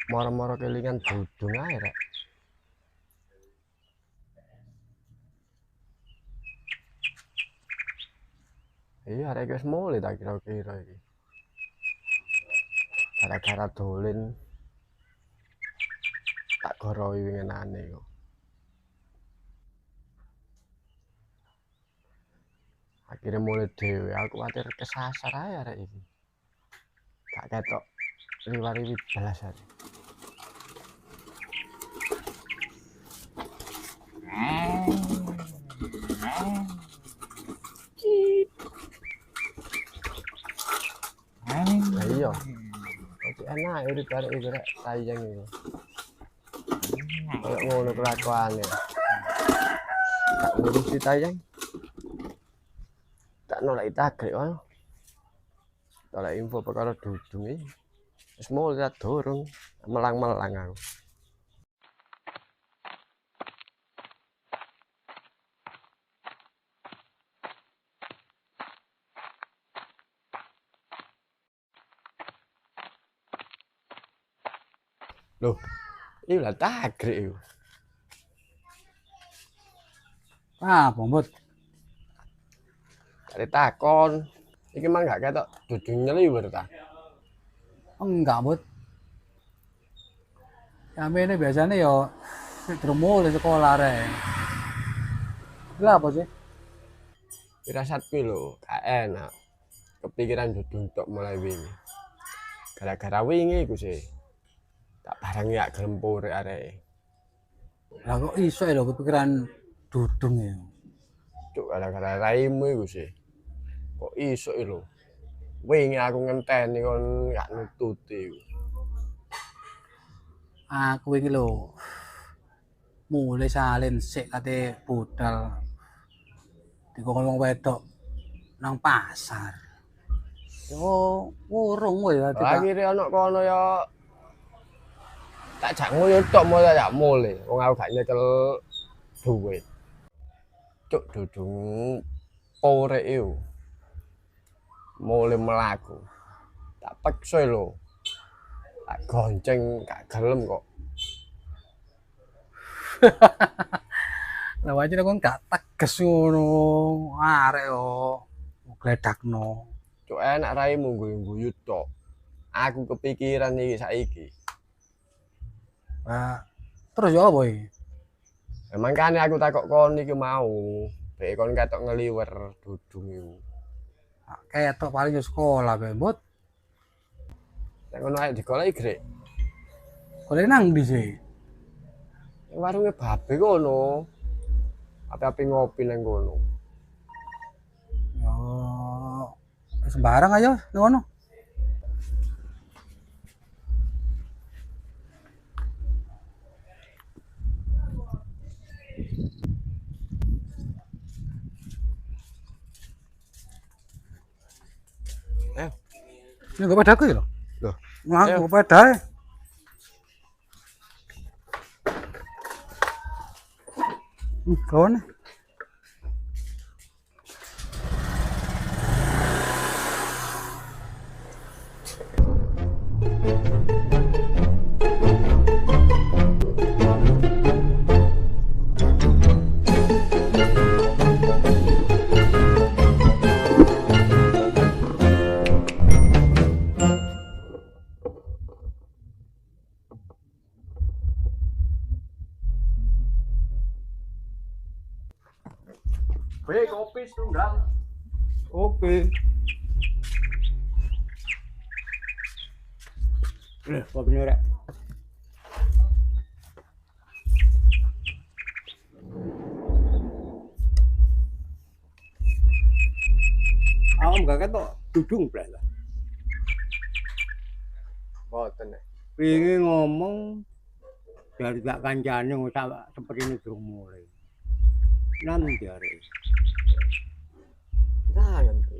moro-moro kelingan dudung ae rek. Iya rek wis mulai tak kira-kira iki. Gara-gara dolen tak goroi winginane kok. Akhirnya mulai dhewe aku kuwatir kesasar ae rek iki. Gak ketok liwat-liwat belas ae. Lah iya. Tapi enak urip arek iki rek sayang iki. Kayak ngono kelakuane. Tak ngurusi tayang. Tak nolak tagrek wae. Tolak info perkara dudung iki. Wis mulai tak dorong melang-melang aku. Loh, iki lah tagrek iku. Ah, Bombot. Kare takon. Iki mah gak ketok dudung nyeliwer ta. Enggak, Bot. Ini biasanya yo durung mulai sekolah rek. Lah apa sih? Firasatku lho, gak enak. Kepikiran dudung tok mulai wingi. Gara-gara wingi iku sih. Tak barang ya gelem purek areke. Lah kok iso ya lho kepikiran dudung ya. Cuk gara-gara raimu iku sih. Kok iso lho. Wingi aku ngenteni kon gak nututi. Aku iki lho mulai salin sik kate budal dikon wong wedok nang pasar. Yo urung kowe ya Akhire ana kono ya tak jak ngoyo tok mulai tak mulai. Wong aku gak nyekel duit. Cuk dudung purek iku. Mulai melaku. Tak peksa lho. Tak gonceng gak gelem kok. Lah wae kon gak teges ngono arek yo gledakno. Cuk enak raimu guyu-guyu tok. Aku kepikiran iki saiki. Lah terus yo apa iki? Mangkane aku takok kon iki mau. Bek kon ketok ngeliwer dudung iku. Ketok paling yo sekolah bae, Bot. Nek ngono ae digoleki grek. Golek nang ndi sih? Warunge babe kono. Api-api ngopi nang kono. Yo sembarang aja ngono. Ini gak pedaku ya lho. Loh, Ngaku pedae. Kawan. Be kopi setunggal. Oke. Kopinya rek. Aku gak ketok dudung blas. Boten nek. Wingi ngomong dari gak kancane ngosak seperti ini durung mulai. Nang jare. Jangan ki.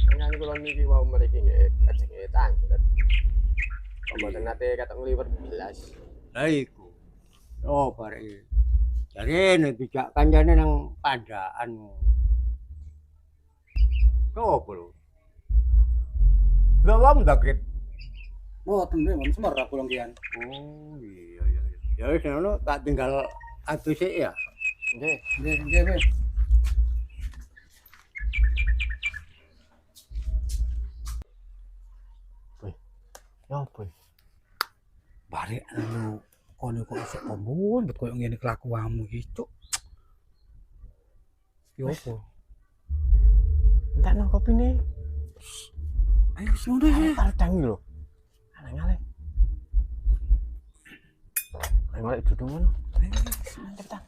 Jangan kula niki wau mriki nggih kajenge tanglet. Kok boten nate ketok ngliwet belas. Lah iku. Oh barek. Jarene dijak kancane nang pandaan. Coba lho. Dalam dagret. Mboten nggih, semer aku longkian. Oh iya iya. Ya wis ngono tak tinggal adu sik ya. Nggih. Nggih, wis. Ya apa? Barek lu kono kok isok kombon bet koyo ngene kelakuanmu iki, Cuk. Yo Wis. apa? Entak nang kopine. Ayo wis ngono ya. Padang lho. Aleng-aleng. Ayo duduk ngono. Cepetan.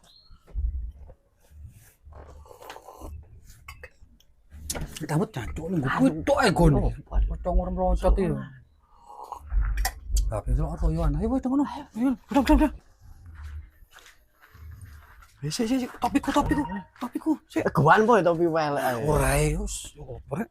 Ditambut jancuk lu kutuk ae gon. Pocong orang meloncot iki. Tapi itu royoan. Ayo wis ngono. Ayo, udah. Wis sik topiku. Sik. Keguan po topi welek ae. Ora ae wis opo rek.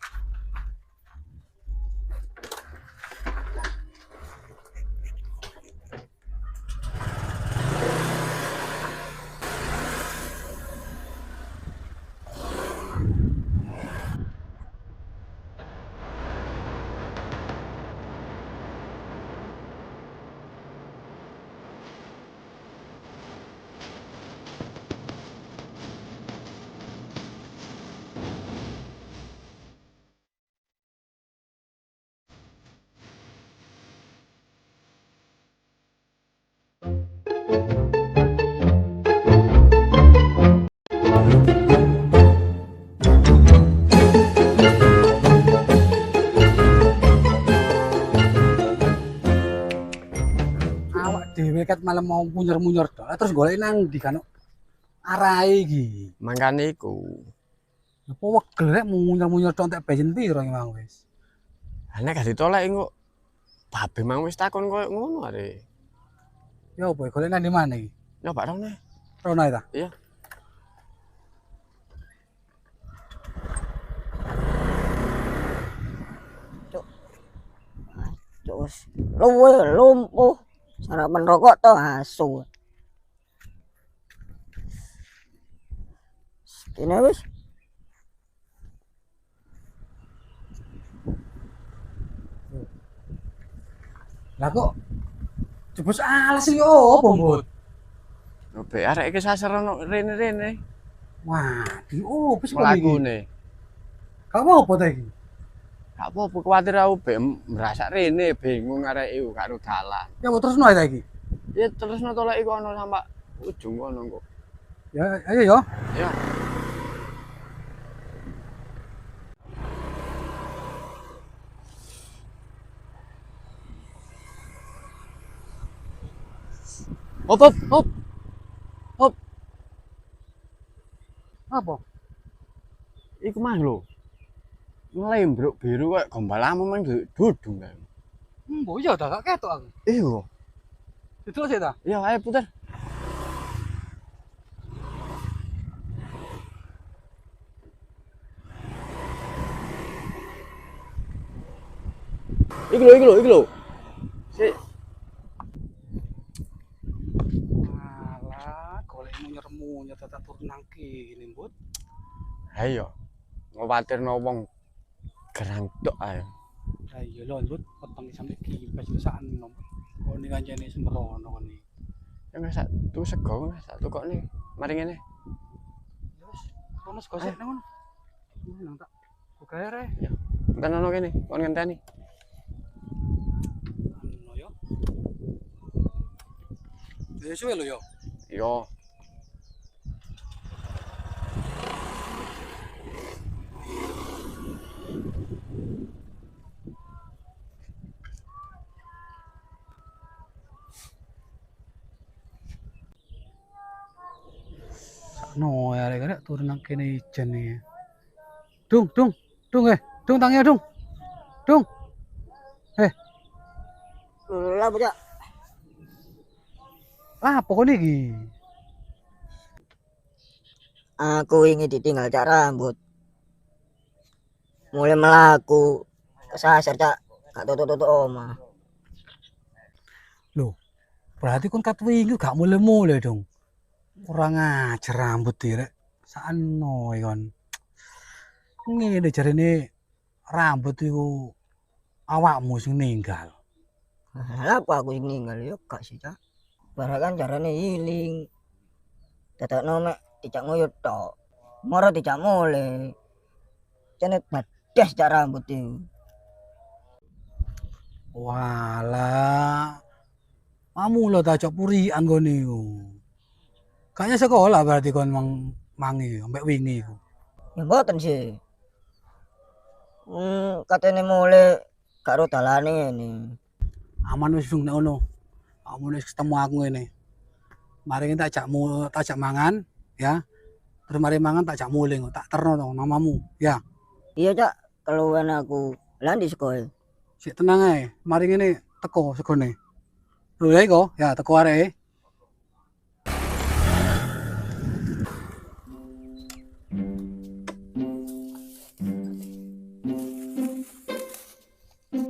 Awak dhewe ket malah mau munyer-munyer tok. Terus golek nang ndi kan arahe iki. Mangkane iku. Apa wegel rek munyer-munyer tok entek bensin piro iki mang wis. Nek gak ditolak engko babe mang wis takon koyo ngono are. Ya apa golek nang ndi maneh iki? Nyoba dong nih. Rono ae ta? Iya. Terus luwe lumpuh sarapan rokok to asu. Kene wis Lah kok jebus alas iki opo, Mbut? Obe arek iki saser ono rene-rene. Wah, iki opo sih kok iki? Mlakune. Kamu opo ta iki? Gak apa-apa kuwatir aku be merasa rene bingung arek iku karo dalan. Ya apa terus ta iki? Ya terus tolak iku ono sampai ujung kono kok. Ya ayo yo. Ya. Hop. Apa? Iku mah lho. Ngelembruk biru kayak gombalamu mang dudung kae. Mbok iya ta gak ketok aku. Iya. Itu sih ta? Iya, ayo puter. Iki lho. Sik. Alah, golek munyer-munyer tetep turun nang kene, Mbut. Ayo. Ngowatirno wong gerang tok ae. Lah iya lho, Mbut, peteng sampe kipes wis sak enom. Kok ning kancane sembrono kon iki. Ya wis sak tuku sego wis sak tukokne. Mari ngene. Ya wis, kono gosek nang ngono. Nang tak buka ae. Enten ono kene, kon ngenteni. Ono yo. Wis suwe lho yo. Yo. No, ya arek turun nang kene ijen iki. Dung, tangi dung. Dung. lah bocah. Ah, pokoknya iki. Aku ingin ditinggal cak rambut. Mulai melaku kesasar cak gak tutuk omah. Loh, berarti kon kat wingi gak mulai-mulai dong. Kurang ajar rambut iki rek. Sakno iki kon. Ngene jarene rambut iku awakmu sing ninggal. Apa aku sing ninggal yo gak sih, Cak. Barang kan carane healing. Dadakno mek dijak nguyut tok. Moro dijak mule. Cenet badas cak rambut itu. Walah. Kamu lo tak cok purian gone iku. Kayaknya sekolah berarti kon mangi sampai wingi iku. Ya mboten sih. Katene mule karo dalane ngene. Aman wis dung nek ono. Kamu wis ketemu aku ngene. Mari tak ajak mangan ya. Terus mari mangan tak ajak muling, tak terno to namamu ya. Iya, Cak. Keluwen aku. Lah ndi sekoe? Sik tenang ae. Mari ngene teko segone. Lho ya iko, ya teko areke.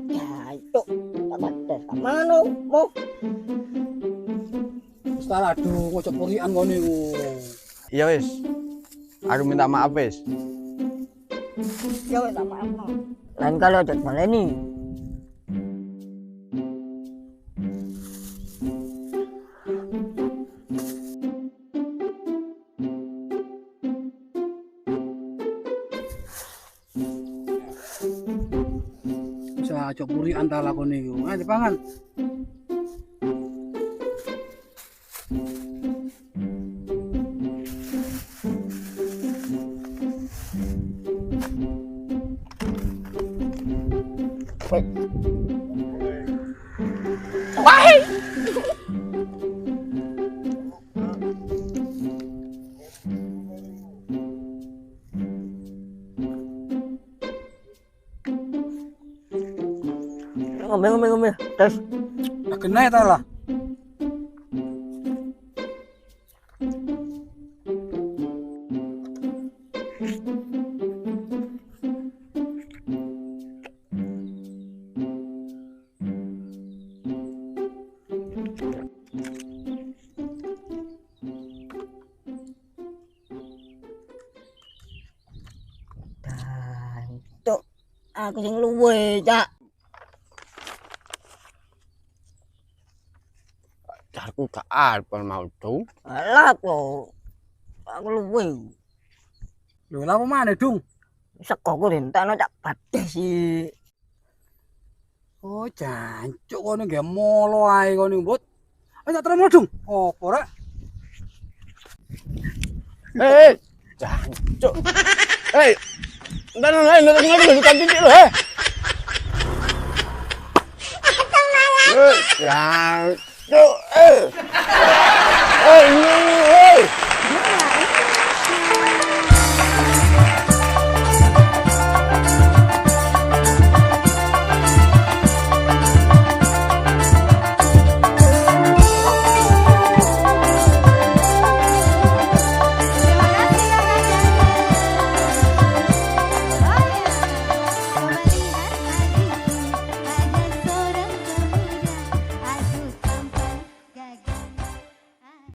Ya, itu. Tak badas. Mano, mo. Salah aduh kocok purian gone iku. Iya wis. Aku minta maaf wis. Ya wis tak maafno. Lain kali aja baleni. Bisa cok purian ta lakone iku. Ayo dipangan. Ngombe. Terus Tak kena ta lah. Cuk, aku sing luwe, Cak. Aku gak arep mau tuh. Alah kok. Aku luwe. Lho lha apa maneh, Dung? Sekoku rentakno Cak badas sih. Oh, jancuk kono nggih molo ae kono, Mbut. Ayo tak terima, Dung. Apa rek? Jancuk. Entar titik lo, Jancuk. Ini.